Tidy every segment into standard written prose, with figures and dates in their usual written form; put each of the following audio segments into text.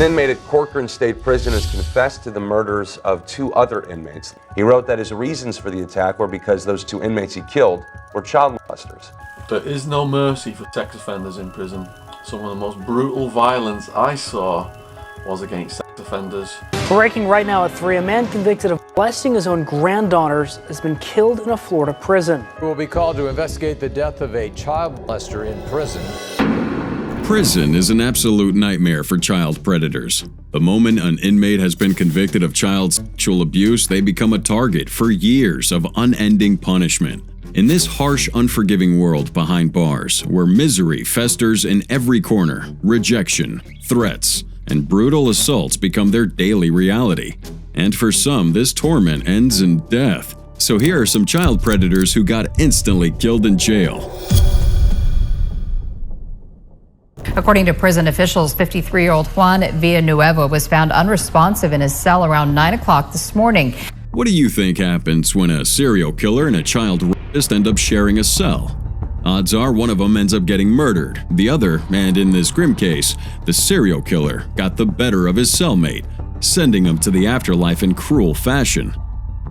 inmate at Corcoran State Prison has confessed to the murders of 2 other inmates. He wrote that his reasons for the attack were because those 2 inmates he killed were child molesters. There is no mercy for sex offenders in prison. Some of the most brutal violence I saw was against sex offenders. Breaking right now at 3, a man convicted of molesting his own granddaughters has been killed in a Florida prison. He will be called to investigate the death of a child molester in prison. Prison is an absolute nightmare for child predators. The moment an inmate has been convicted of child sexual abuse, they become a target for years of unending punishment. In this harsh, unforgiving world behind bars, where misery festers in every corner, rejection, threats, and brutal assaults become their daily reality. And for some, this torment ends in death. So here are some child predators who got instantly killed in jail. According to prison officials, 53-year-old Juan Viano was found unresponsive in his cell around 9 o'clock this morning. What do you think happens when a serial killer and a child rapist end up sharing a cell? Odds are one of them ends up getting murdered. The other, and in this grim case, the serial killer, got the better of his cellmate, sending him to the afterlife in cruel fashion.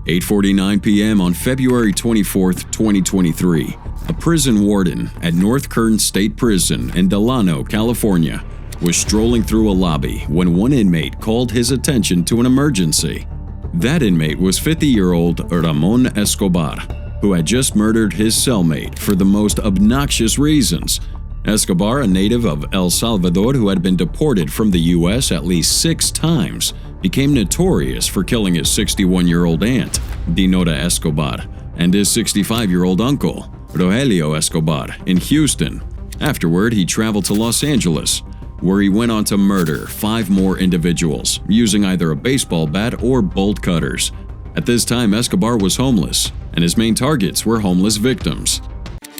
8:49 p.m. on February 24, 2023, a prison warden at North Kern State Prison in Delano, California, was strolling through a lobby when one inmate called his attention to an emergency. That inmate was 50-year-old Ramon Escobar, who had just murdered his cellmate for the most obnoxious reasons. Escobar, a native of El Salvador who had been deported from the U.S. at least 6 times, became notorious for killing his 61-year-old aunt, Dinora Escobar, and his 65-year-old uncle, Rogelio Escobar, in Houston. Afterward, he traveled to Los Angeles, where he went on to murder 5 more individuals using either a baseball bat or bolt cutters. At this time, Escobar was homeless, and his main targets were homeless victims.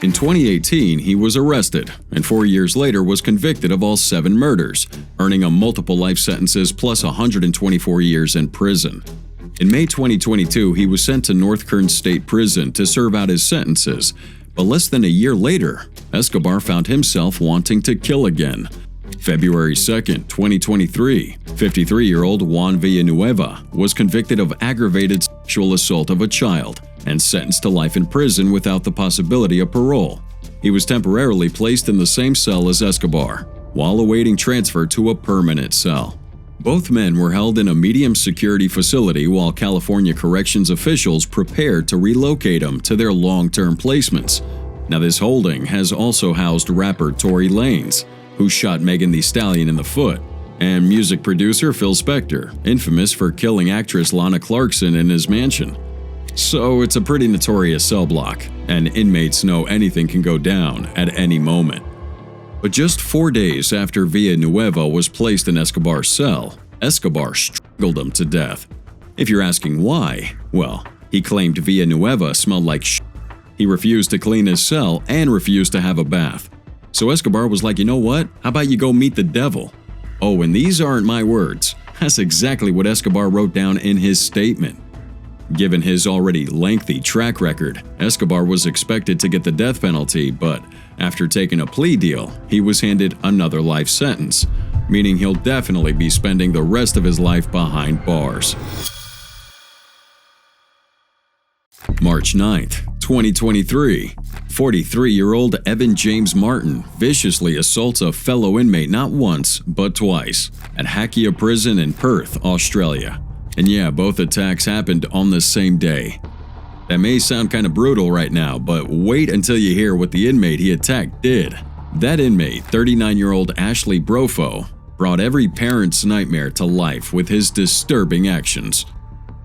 In 2018, he was arrested, and 4 years later was convicted of all 7 murders, earning a multiple life sentences plus 124 years in prison. In May 2022, he was sent to North Kern State Prison to serve out his sentences, but less than a year later, Escobar found himself wanting to kill again. February 2, 2023, 53-year-old Juan Viano was convicted of aggravated sexual assault of a child and sentenced to life in prison without the possibility of parole. He was temporarily placed in the same cell as Escobar, while awaiting transfer to a permanent cell. Both men were held in a medium security facility while California corrections officials prepared to relocate them to their long-term placements. Now, this holding has also housed rapper Tory Lanez, who shot Megan Thee Stallion in the foot, and music producer Phil Spector, infamous for killing actress Lana Clarkson in his mansion. So it's a pretty notorious cell block, and inmates know anything can go down at any moment. But just 4 days after Villanueva was placed in Escobar's cell, Escobar strangled him to death. If you're asking why, well, he claimed Villanueva smelled like shit. He refused to clean his cell and refused to have a bath. So Escobar was like, you know what? How about you go meet the devil? Oh, and these aren't my words. That's exactly what Escobar wrote down in his statement. Given his already lengthy track record, Escobar was expected to get the death penalty, but after taking a plea deal, he was handed another life sentence, meaning he'll definitely be spending the rest of his life behind bars. March 9th, 2023, 43-year-old Evan James Martin viciously assaults a fellow inmate not once, but twice, at Hackea Prison in Perth, Australia. And yeah, both attacks happened on the same day. That may sound kind of brutal right now, but wait until you hear what the inmate he attacked did. That inmate, 39-year-old Ashley Brofo, brought every parent's nightmare to life with his disturbing actions.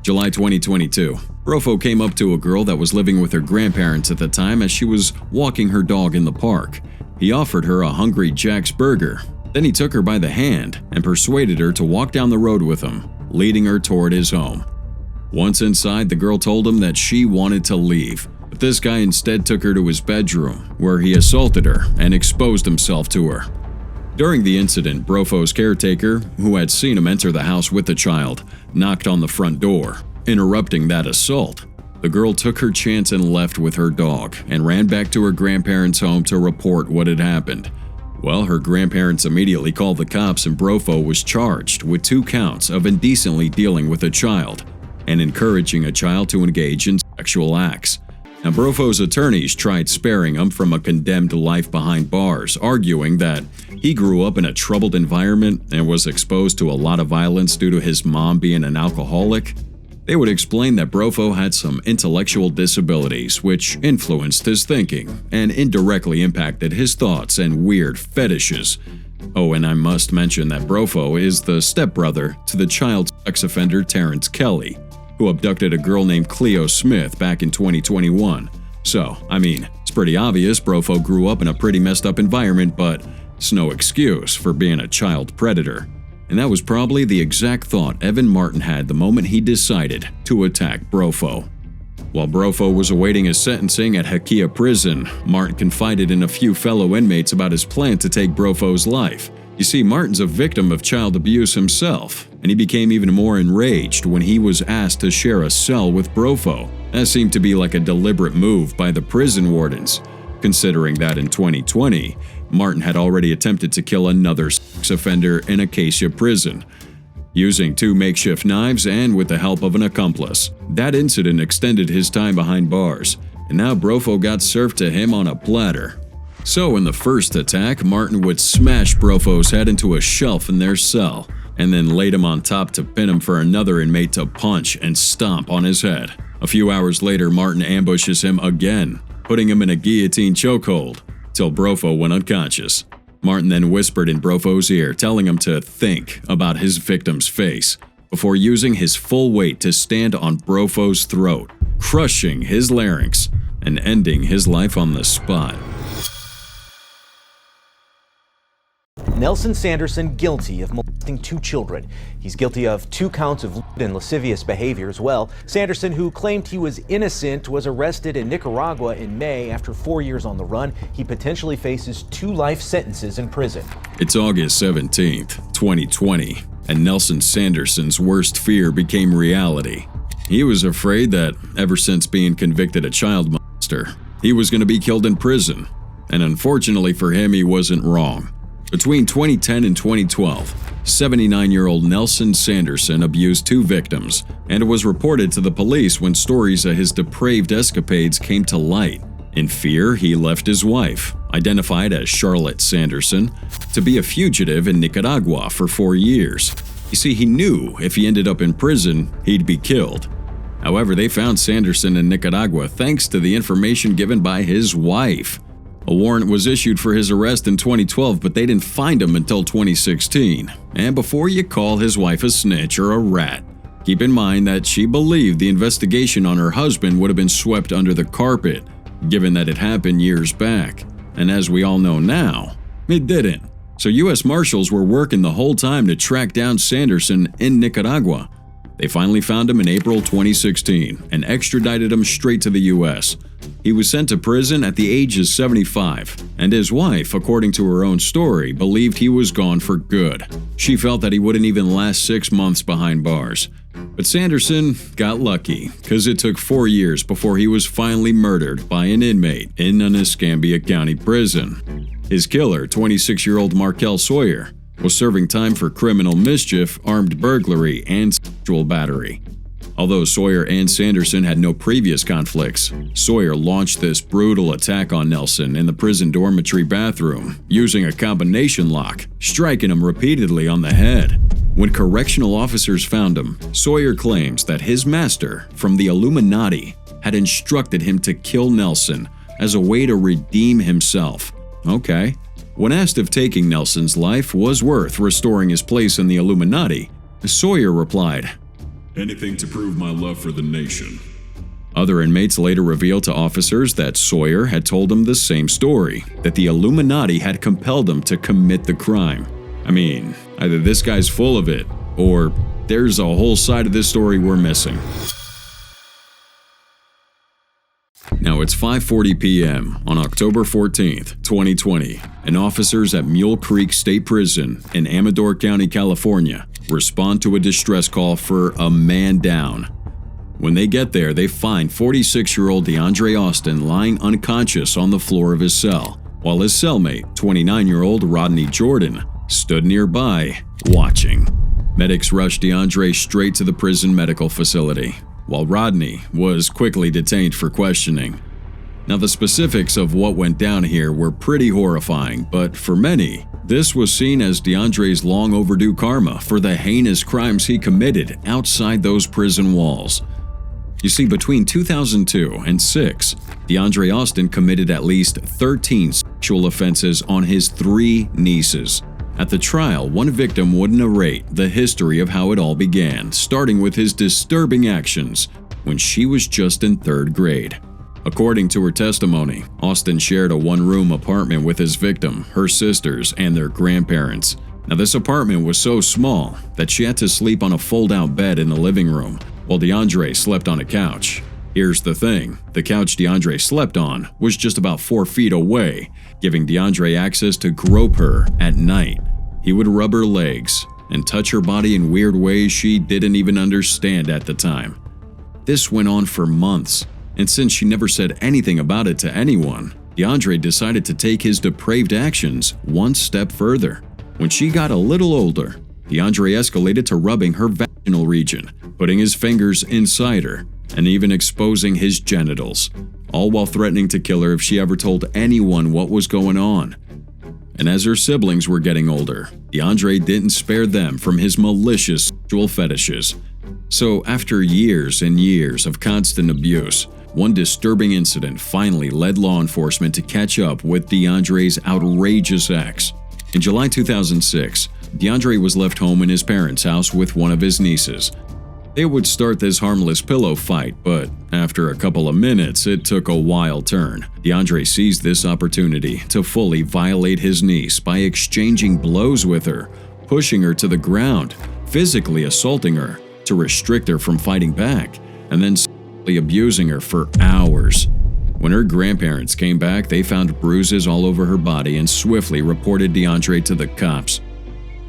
July 2022, Brofo came up to a girl that was living with her grandparents at the time as she was walking her dog in the park. He offered her a Hungry Jack's burger. Then he took her by the hand and persuaded her to walk down the road with him, leading her toward his home. Once inside, the girl told him that she wanted to leave, but this guy instead took her to his bedroom, where he assaulted her and exposed himself to her. During the incident, Brofo's caretaker, who had seen him enter the house with the child, knocked on the front door, interrupting that assault. The girl took her chance and left with her dog and ran back to her grandparents' home to report what had happened. Well, her grandparents immediately called the cops and Brofo was charged with 2 counts of indecently dealing with a child and encouraging a child to engage in sexual acts. Now, Brofo's attorneys tried sparing him from a condemned life behind bars, arguing that he grew up in a troubled environment and was exposed to a lot of violence due to his mom being an alcoholic. They would explain that Brofo had some intellectual disabilities which influenced his thinking and indirectly impacted his thoughts and weird fetishes. Oh, and I must mention that Brofo is the stepbrother to the child sex offender Terrence Kelly, who abducted a girl named Cleo Smith back in 2021. So, I mean, it's pretty obvious Brofo grew up in a pretty messed up environment, but it's no excuse for being a child predator. And that was probably the exact thought Evan Martin had the moment he decided to attack Brofo. While Brofo was awaiting his sentencing at Hakia Prison, Martin confided in a few fellow inmates about his plan to take Brofo's life. You see, Martin's a victim of child abuse himself, and he became even more enraged when he was asked to share a cell with Brofo. That seemed to be like a deliberate move by the prison wardens, considering that in 2020, Martin had already attempted to kill another sex offender in Acacia Prison, using 2 makeshift knives and with the help of an accomplice. That incident extended his time behind bars, and now Brofo got served to him on a platter. So in the first attack, Martin would smash Brofo's head into a shelf in their cell, and then laid him on top to pin him for another inmate to punch and stomp on his head. A few hours later, Martin ambushes him again, putting him in a guillotine chokehold, till Brofo went unconscious. Martin then whispered in Brofo's ear, telling him to think about his victim's face, before using his full weight to stand on Brofo's throat, crushing his larynx and ending his life on the spot. Nelson Sanderson guilty of molesting 2 children. He's guilty of 2 counts of lewd and lascivious behavior as well. Sanderson, who claimed he was innocent, was arrested in Nicaragua in May after 4 years on the run. He potentially faces 2 life sentences in prison. It's August 17th, 2020, and Nelson Sanderson's worst fear became reality. He was afraid that ever since being convicted a child molester, he was going to be killed in prison. And unfortunately for him, he wasn't wrong. Between 2010 and 2012, 79-year-old Nelson Sanderson abused 2 victims, and it was reported to the police when stories of his depraved escapades came to light. In fear, he left his wife, identified as Charlotte Sanderson, to be a fugitive in Nicaragua for 4 years. You see, he knew if he ended up in prison, he'd be killed. However, they found Sanderson in Nicaragua thanks to the information given by his wife. A warrant was issued for his arrest in 2012, but they didn't find him until 2016. And before you call his wife a snitch or a rat, keep in mind that she believed the investigation on her husband would have been swept under the carpet, given that it happened years back. And as we all know now, it didn't. So U.S. Marshals were working the whole time to track down Sanderson in Nicaragua. They finally found him in April 2016 and extradited him straight to the U.S. He was sent to prison at the age of 75, and his wife, according to her own story, believed he was gone for good. She felt that he wouldn't even last 6 months behind bars. But Sanderson got lucky, because it took 4 years before he was finally murdered by an inmate in an Escambia County prison. His killer, 26-year-old Markel Sawyer, was serving time for criminal mischief, armed burglary, and sexual battery. Although Sawyer and Sanderson had no previous conflicts, Sawyer launched this brutal attack on Nelson in the prison dormitory bathroom, using a combination lock, striking him repeatedly on the head. When correctional officers found him, Sawyer claims that his master from the Illuminati had instructed him to kill Nelson as a way to redeem himself. Okay. When asked if taking Nelson's life was worth restoring his place in the Illuminati, Sawyer replied, "Anything to prove my love for the nation." Other inmates later revealed to officers that Sawyer had told them the same story, that the Illuminati had compelled him to commit the crime. I mean, either this guy's full of it, or there's a whole side of this story we're missing. Now it's 5:40 p.m. on October 14th, 2020, and officers at Mule Creek State Prison in Amador County, California, respond to a distress call for a man down. When they get there, they find 46-year-old DeAndre Austin lying unconscious on the floor of his cell, while his cellmate, 29-year-old Rodney Jordan, stood nearby, watching. Medics rushed DeAndre straight to the prison medical facility, while Rodney was quickly detained for questioning. Now, the specifics of what went down here were pretty horrifying, but for many, this was seen as DeAndre's long overdue karma for the heinous crimes he committed outside those prison walls. You see, between 2002 and 6, DeAndre Austin committed at least 13 sexual offenses on his 3 nieces. At the trial, one victim would narrate the history of how it all began, starting with his disturbing actions when she was just in 3rd grade. According to her testimony, Austin shared a one-room apartment with his victim, her sisters, and their grandparents. Now, this apartment was so small that she had to sleep on a fold-out bed in the living room, while DeAndre slept on a couch. Here's the thing, the couch DeAndre slept on was just about 4 feet away, giving DeAndre access to grope her at night. He would rub her legs and touch her body in weird ways she didn't even understand at the time. This went on for months, and since she never said anything about it to anyone, DeAndre decided to take his depraved actions one step further. When she got a little older, DeAndre escalated to rubbing her vaginal region, putting his fingers inside her, and even exposing his genitals, all while threatening to kill her if she ever told anyone what was going on. And as her siblings were getting older, DeAndre didn't spare them from his malicious sexual fetishes. So after years and years of constant abuse, one disturbing incident finally led law enforcement to catch up with DeAndre's outrageous acts. In July 2006, DeAndre was left home in his parents' house with one of his nieces. They would start this harmless pillow fight, but after a couple of minutes, it took a wild turn. DeAndre seized this opportunity to fully violate his niece by exchanging blows with her, pushing her to the ground, physically assaulting her to restrict her from fighting back, and then sexually abusing her for hours. When her grandparents came back, they found bruises all over her body and swiftly reported DeAndre to the cops.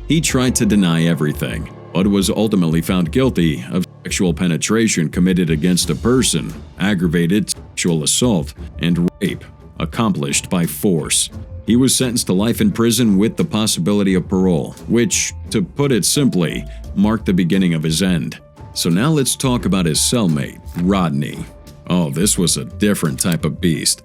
He tried to deny everything, but was ultimately found guilty of sexual penetration committed against a person, aggravated sexual assault, and rape accomplished by force. He was sentenced to life in prison with the possibility of parole, which, to put it simply, marked the beginning of his end. So now let's talk about his cellmate, Rodney. Oh, this was a different type of beast.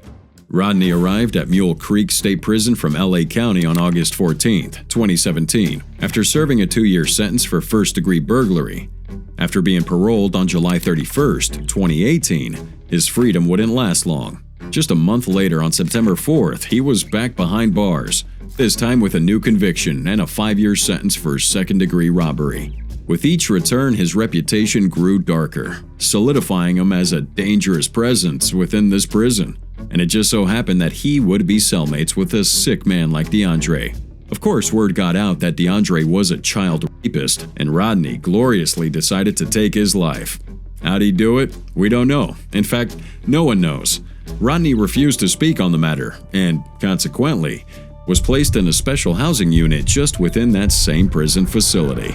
Rodney arrived at Mule Creek State Prison from LA County on August 14, 2017, after serving a 2-year sentence for first-degree burglary. After being paroled on July 31, 2018, his freedom wouldn't last long. Just a month later, on September 4th, he was back behind bars, this time with a new conviction and a 5-year sentence for second-degree robbery. With each return, his reputation grew darker, solidifying him as a dangerous presence within this prison. And it just so happened that he would be cellmates with a sick man like DeAndre. Of course, word got out that DeAndre was a child rapist, and Rodney gloriously decided to take his life. How'd he do it? We don't know. In fact, no one knows. Rodney refused to speak on the matter, and consequently, was placed in a special housing unit just within that same prison facility.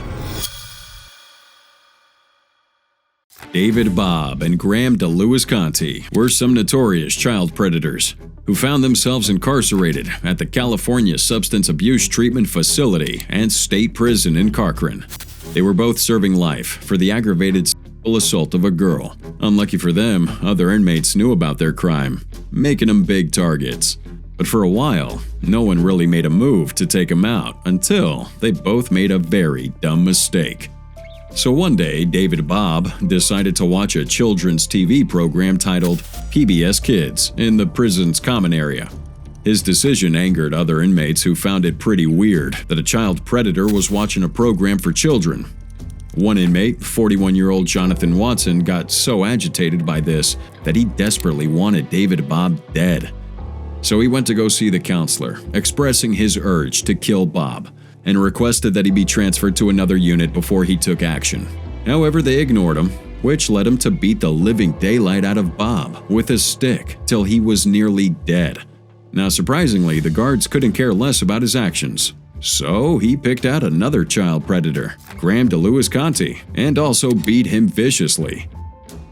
David Bobb and Graham DeLewis Conti were some notorious child predators who found themselves incarcerated at the California Substance Abuse Treatment Facility and State Prison in Corcoran. They were both serving life for the aggravated sexual assault of a girl. Unlucky for them, other inmates knew about their crime, making them big targets. But for a while, no one really made a move to take them out until they both made a very dumb mistake. So one day, David Bobb decided to watch a children's TV program titled PBS Kids in the prison's common area. His decision angered other inmates who found it pretty weird that a child predator was watching a program for children. One inmate, 41-year-old Jonathan Watson, got so agitated by this that he desperately wanted David Bobb dead. So he went to go see the counselor, expressing his urge to kill Bobb, and requested that he be transferred to another unit before he took action. However, they ignored him, which led him to beat the living daylight out of Bobb with a stick till he was nearly dead. Now, surprisingly, the guards couldn't care less about his actions. So he picked out another child predator, Graham DeLewis Conti, and also beat him viciously.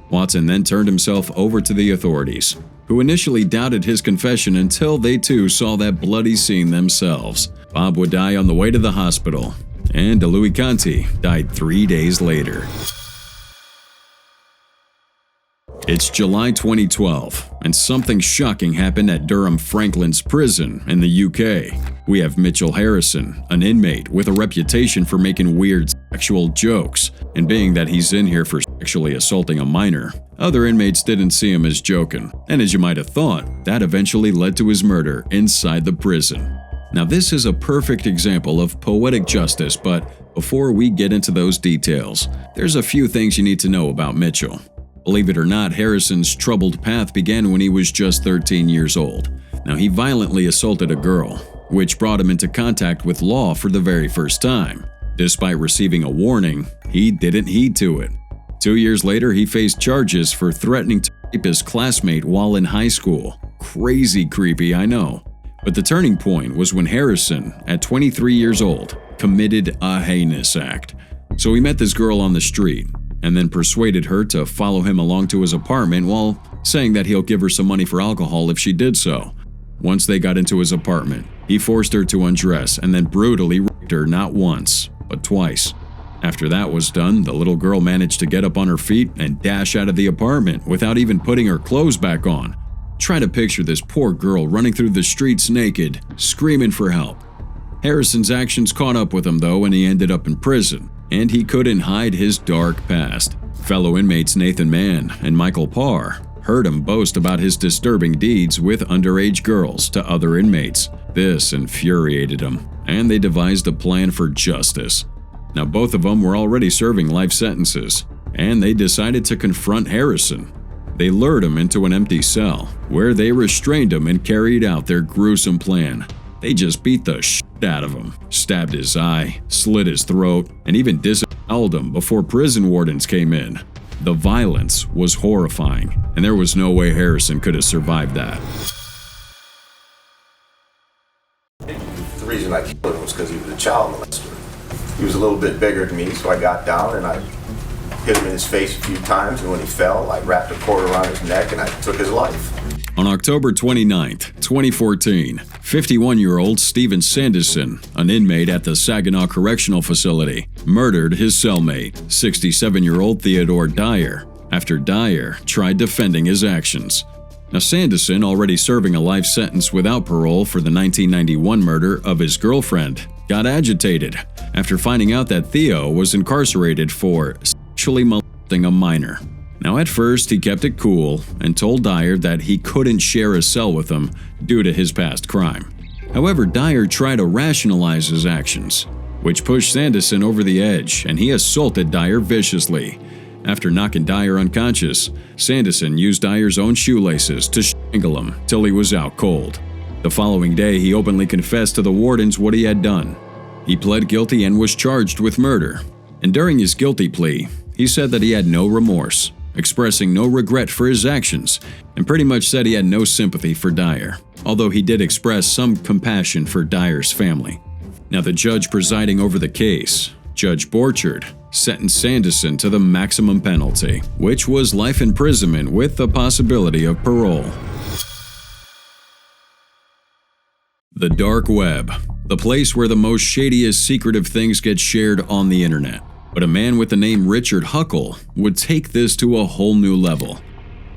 Watson then turned himself over to the authorities. who initially doubted his confession until they too saw that bloody scene themselves. Bob would die on the way to the hospital, and DeLuis Conti died 3 days later. It's July 2012, and something shocking happened at Durham Franklin's prison in the UK. We have Mitchell Harrison, an inmate with a reputation for making weird sexual jokes, and being that he's in here for sexually assaulting a minor, other inmates didn't see him as joking, and as you might have thought, that eventually led to his murder inside the prison. Now this is a perfect example of poetic justice, but before we get into those details, there's a few things you need to know about Mitchell. Believe it or not, Harrison's troubled path began when he was just 13 years old. Now, he violently assaulted a girl, which brought him into contact with law for the very first time. Despite receiving a warning, he didn't heed to it. 2 years later, he faced charges for threatening to rape his classmate while in high school. Crazy creepy, I know. But the turning point was when Harrison, at 23 years old, committed a heinous act. So he met this girl on the street, and then persuaded her to follow him along to his apartment while saying that he'll give her some money for alcohol if she did so. Once they got into his apartment, he forced her to undress and then brutally raped her not once, but twice. After that was done, the little girl managed to get up on her feet and dash out of the apartment without even putting her clothes back on. Try to picture this poor girl running through the streets naked, screaming for help. Harrison's actions caught up with him though, and he ended up in prison. And he couldn't hide his dark past. Fellow inmates Nathan Mann and Michael Parr heard him boast about his disturbing deeds with underage girls to other inmates. This infuriated him, and they devised a plan for justice. Now both of them were already serving life sentences, and they decided to confront Harrison. They lured him into an empty cell, where they restrained him and carried out their gruesome plan. They just beat the shit out of him, stabbed his eye, slit his throat, and even disemboweled him before prison wardens came in. The violence was horrifying, and there was no way Harrison could have survived that. The reason I killed him was because he was a child molester. He was a little bit bigger than me, so I got down and I hit him in his face a few times, and when he fell, I wrapped a cord around his neck and I took his life. On October 29, 2014, 51-year-old Stephen Sanderson, an inmate at the Saginaw Correctional Facility, murdered his cellmate, 67-year-old Theodore Dyer, after Dyer tried defending his actions. Now, Sanderson, already serving a life sentence without parole for the 1991 murder of his girlfriend, got agitated after finding out that Theo was incarcerated for sexually molesting a minor. Now, at first, he kept it cool and told Dyer that he couldn't share a cell with him due to his past crime. However, Dyer tried to rationalize his actions, which pushed Sanderson over the edge, and he assaulted Dyer viciously. After knocking Dyer unconscious, Sanderson used Dyer's own shoelaces to strangle him till he was out cold. The following day, he openly confessed to the wardens what he had done. He pled guilty and was charged with murder. And during his guilty plea, he said that he had no remorse, expressing no regret for his actions, and pretty much said he had no sympathy for Dyer, although he did express some compassion for Dyer's family. Now, the judge presiding over the case, Judge Borchard, sentenced Sanderson to the maximum penalty, which was life imprisonment with the possibility of parole. The dark web, the place where the most shadiest secretive things get shared on the internet. But a man with the name Richard Huckle would take this to a whole new level.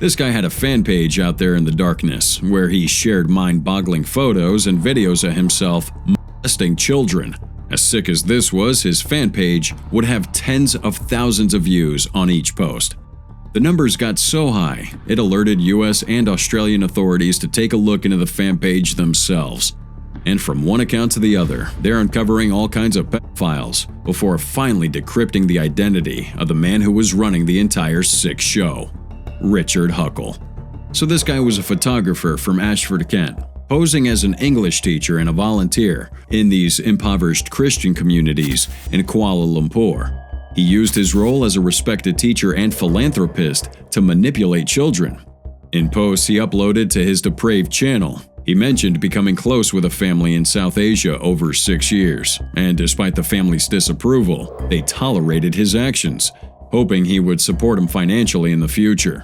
This guy had a fan page out there in the darkness, where he shared mind-boggling photos and videos of himself molesting children. As sick as this was, his fan page would have tens of thousands of views on each post. The numbers got so high, it alerted US and Australian authorities to take a look into the fan page themselves. And from one account to the other, they're uncovering all kinds of pedophiles before finally decrypting the identity of the man who was running the entire sick show, Richard Huckle. So this guy was a photographer from Ashford, Kent, posing as an English teacher and a volunteer in these impoverished Christian communities in Kuala Lumpur. He used his role as a respected teacher and philanthropist to manipulate children. In posts he uploaded to his depraved channel, he mentioned becoming close with a family in South Asia over 6 years, and despite the family's disapproval, they tolerated his actions, hoping he would support him financially in the future.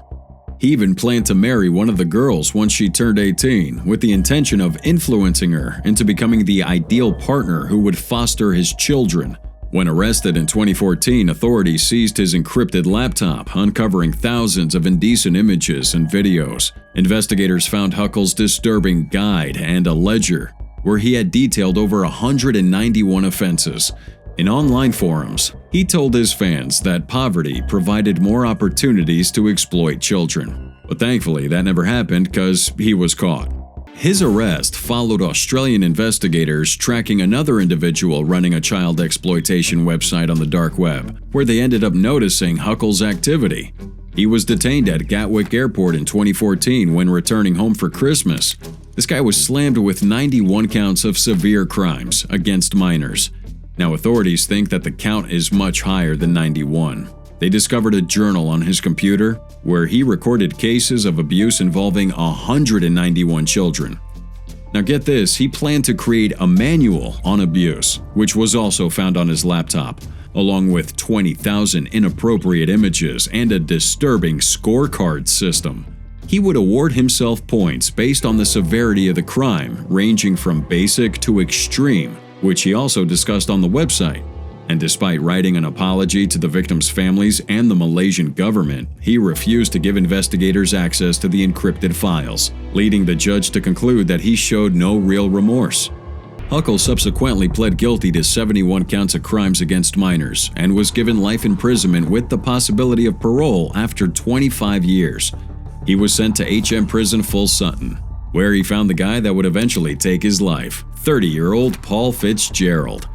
He even planned to marry one of the girls once she turned 18, with the intention of influencing her into becoming the ideal partner who would foster his children. When arrested in 2014, authorities seized his encrypted laptop, uncovering thousands of indecent images and videos. Investigators found Huckle's disturbing guide and a ledger, where he had detailed over 191 offenses. In online forums, he told his fans that poverty provided more opportunities to exploit children. But thankfully, that never happened because he was caught. His arrest followed Australian investigators tracking another individual running a child exploitation website on the dark web, where they ended up noticing Huckle's activity. He was detained at Gatwick Airport in 2014 when returning home for Christmas. This guy was slammed with 91 counts of severe crimes against minors. Now, authorities think that the count is much higher than 91. They discovered a journal on his computer where he recorded cases of abuse involving 191 children. Now get this, he planned to create a manual on abuse, which was also found on his laptop, along with 20,000 inappropriate images and a disturbing scorecard system. He would award himself points based on the severity of the crime, ranging from basic to extreme, which he also discussed on the website. And despite writing an apology to the victims' families and the Malaysian government, he refused to give investigators access to the encrypted files, leading the judge to conclude that he showed no real remorse. Huckle subsequently pled guilty to 71 counts of crimes against minors and was given life imprisonment with the possibility of parole after 25 years. He was sent to HM Prison Full Sutton, where he found the guy that would eventually take his life, 30-year-old Paul Fitzgerald.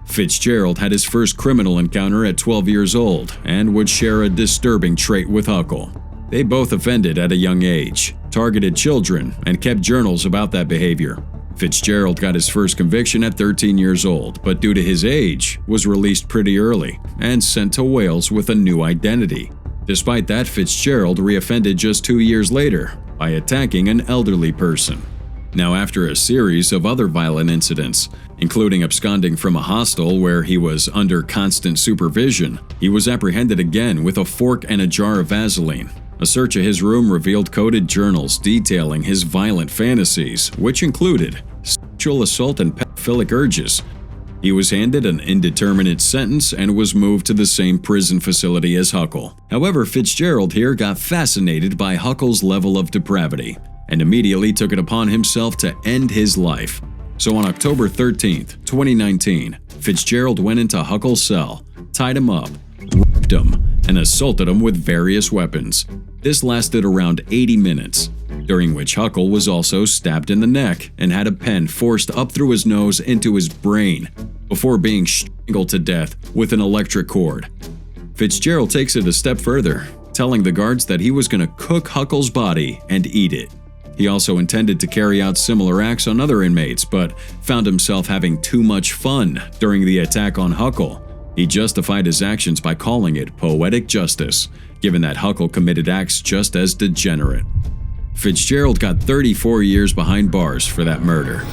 Fitzgerald had his first criminal encounter at 12 years old and would share a disturbing trait with Huckle. They both offended at a young age, targeted children, and kept journals about that behavior. Fitzgerald got his first conviction at 13 years old, but due to his age, was released pretty early and sent to Wales with a new identity. Despite that, Fitzgerald reoffended just 2 years later by attacking an elderly person. Now, after a series of other violent incidents, including absconding from a hostel where he was under constant supervision, he was apprehended again with a fork and a jar of Vaseline. A search of his room revealed coded journals detailing his violent fantasies, which included sexual assault and pedophilic urges. He was handed an indeterminate sentence and was moved to the same prison facility as Huckle. However, Fitzgerald here got fascinated by Huckle's level of depravity and immediately took it upon himself to end his life. So on October 13, 2019, Fitzgerald went into Huckle's cell, tied him up, raped him, and assaulted him with various weapons. This lasted around 80 minutes, during which Huckle was also stabbed in the neck and had a pen forced up through his nose into his brain before being strangled to death with an electric cord. Fitzgerald takes it a step further, telling the guards that he was going to cook Huckle's body and eat it. He also intended to carry out similar acts on other inmates, but found himself having too much fun during the attack on Huckle. He justified his actions by calling it poetic justice, given that Huckle committed acts just as degenerate. Fitzgerald got 34 years behind bars for that murder.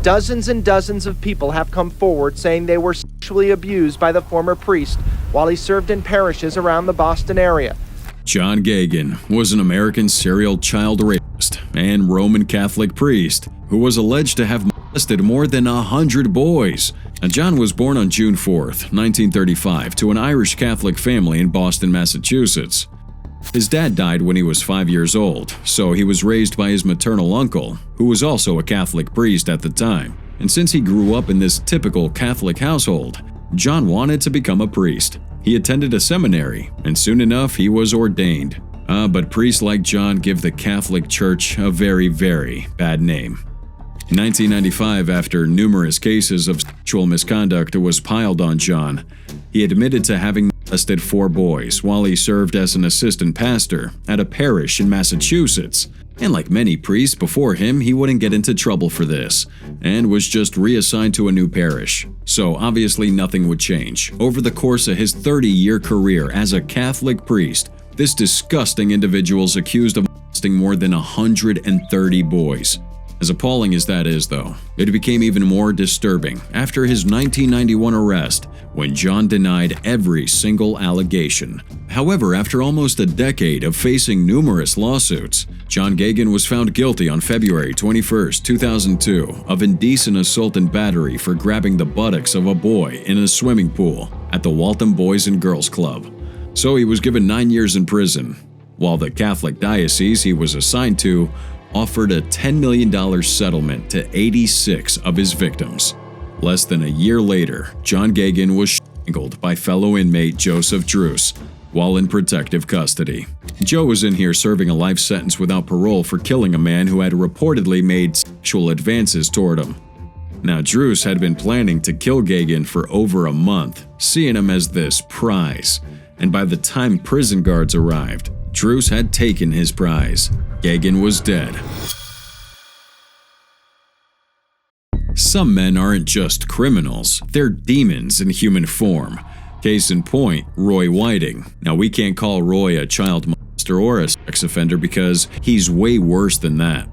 Dozens and dozens of people have come forward saying they were sexually abused by the former priest while he served in parishes around the Boston area. John Gahan was an American serial child rapist and Roman Catholic priest who was alleged to have molested more than 100 boys. Now, John was born on June 4, 1935, to an Irish Catholic family in Boston, Massachusetts. His dad died when he was 5 years old, so he was raised by his maternal uncle, who was also a Catholic priest at the time. And since he grew up in this typical Catholic household, John wanted to become a priest. He attended a seminary, and soon enough he was ordained. But priests like John give the Catholic Church a very, very bad name. In 1995, after numerous cases of sexual misconduct was piled on John, he admitted to having molested 4 boys while he served as an assistant pastor at a parish in Massachusetts. And like many priests before him, he wouldn't get into trouble for this, and was just reassigned to a new parish. So obviously nothing would change. Over the course of his 30-year career as a Catholic priest, this disgusting individual is accused of molesting more than 130 boys. As appalling as that is, though, it became even more disturbing after his 1991 arrest, when John denied every single allegation. However, after almost a decade of facing numerous lawsuits, John Gahan was found guilty on February 21, 2002 of indecent assault and battery for grabbing the buttocks of a boy in a swimming pool at the Waltham Boys and Girls Club. So he was given 9 years in prison, while the Catholic diocese he was assigned to offered a $10 million settlement to 86 of his victims. Less than a year later, John Gahan was strangled by fellow inmate Joseph Druce while in protective custody. Joe was in here serving a life sentence without parole for killing a man who had reportedly made sexual advances toward him. Now, Druce had been planning to kill Gahan for over a month, seeing him as this prize, and by the time prison guards arrived, Druce had taken his prize. Gahan was dead. Some men aren't just criminals, they're demons in human form. Case in point, Roy Whiting. Now, we can't call Roy a child molester or a sex offender because he's way worse than that.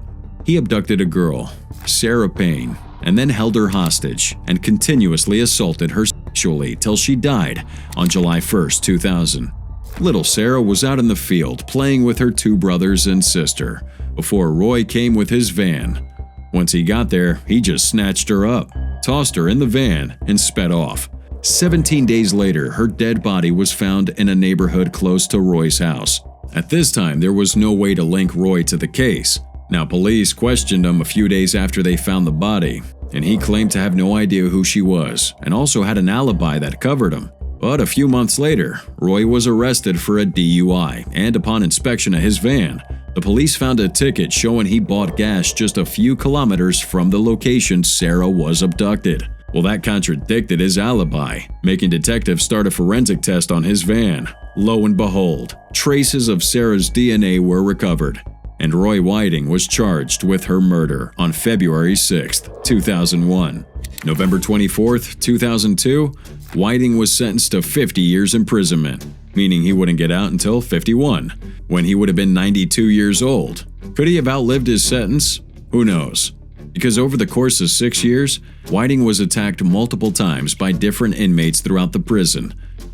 He abducted a girl, Sarah Payne, and then held her hostage and continuously assaulted her sexually till she died on July 1, 2000. Little Sarah was out in the field playing with her 2 brothers and sister before Roy came with his van. Once he got there, he just snatched her up, tossed her in the van, and sped off. 17 days later, her dead body was found in a neighborhood close to Roy's house. At this time, there was no way to link Roy to the case. Now, police questioned him a few days after they found the body, and he claimed to have no idea who she was and also had an alibi that covered him. But a few months later, Roy was arrested for a DUI, and upon inspection of his van, the police found a ticket showing he bought gas just a few kilometers from the location Sarah was abducted. Well, that contradicted his alibi, making detectives start a forensic test on his van. Lo and behold, traces of Sarah's DNA were recovered, and Roy Whiting was charged with her murder on February 6, 2001. November 24, 2002, Whiting was sentenced to 50 years imprisonment, meaning he wouldn't get out until 51, when he would have been 92 years old. Could he have outlived his sentence? Who knows? Because over the course of 6 years, Whiting was attacked multiple times by different inmates throughout the prison,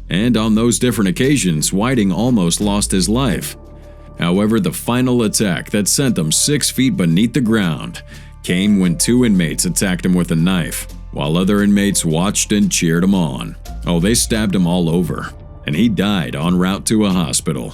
and on those different occasions, Whiting almost lost his life. However, the final attack that sent him 6 feet beneath the ground came when 2 inmates attacked him with a knife, while other inmates watched and cheered him on. Oh, they stabbed him all over, and he died en route to a hospital.